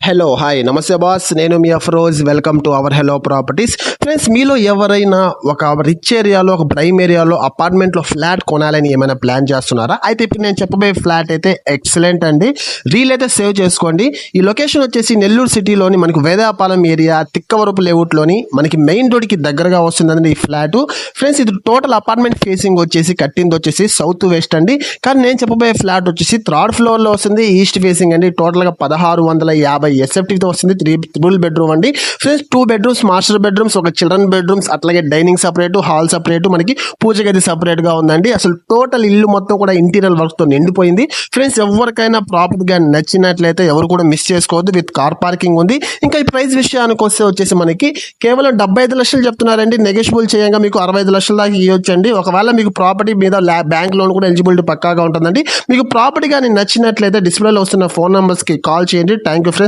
Hello hi నమస్తే boss, నేను మీ Afroz. Welcome to our hello properties. Friends, మీలో ఎవరైనా ఒక రిచ్ ఏరియాలో, ఒక ప్రైమ్ ఏరియాలో అపార్ట్మెంట్లో ఫ్లాట్ కొనాలని ఏమైనా ప్లాన్ చేస్తున్నారా? అయితే ఇప్పుడు నేను చెప్పబోయే ఫ్లాట్ అయితే ఎక్సలెంట్ అండి. రీల్ అయితే సేవ్ చేసుకోండి. ఈ లొకేషన్ వచ్చేసి నెల్లూరు సిటీలోని మనకు వేదాపాలెం ఏరియా, తిక్కవరపు లేఅవుట్లోని మనకి మెయిన్ రోడ్కి దగ్గరగా వస్తుందండి ఈ ఫ్లాట్. ఫ్రెండ్స్, ఇది టోటల్ అపార్ట్మెంట్ ఫేసింగ్ వచ్చేసి కట్టింది వచ్చేసి సౌత్ వెస్ట్ అండి. కానీ నేను చెప్పబోయే ఫ్లాట్ వచ్చేసి థర్డ్ ఫ్లోర్లో వస్తుంది, ఈస్ట్ ఫేసింగ్ అండి. టోటల్గా 1650 ఎస్ఎఫ్టీతో వస్తుంది. 3 బెడ్రూమ్ అండి. ఫ్రెండ్స్, 2 బెడ్రూమ్స్ మాస్టర్ బెడ్రూమ్స్, ఒక చిల్డ్రన్ బెడ్రూమ్స్, అట్లాగే డైనింగ్ సపరేట్, హాల్ సపరేట్, మనకి పూజ గది సపరేట్గా ఉందండి. అసలు టోటల్ ఇల్లు మొత్తం కూడా ఇంటీరియర్ వర్క్తో నిండిపోయింది. ఫ్రెండ్స్, ఎవరికైనా ప్రాపర్గా నచ్చినట్లయితే ఎవరు కూడా మిస్ చేసుకోవద్దు. విత్ కార్ పార్కింగ్ ఉంది. ఇంకా ఈ ప్రైస్ విషయానికి వస్తే వచ్చేసి మనకి కేవలం 75 లక్షలు చెప్తున్నారండి. నెగోషియబుల్ చేయంగా మీకు 65 లక్షల దాకా ఇవ్వచ్చండి. ఒకవేళ మీకు ప్రాపర్టీ మీద బ్యాంక్ లోన్ కూడా ఎలిజిబిలిటీ పక్కాగా ఉంటుందండి. మీకు ప్రాపర్టీ కానీ నచ్చినట్లయితే డిస్ప్లేలో వస్తున్న ఫోన్ నెంబర్స్కి కాల్ చేయండి. Thank you friends.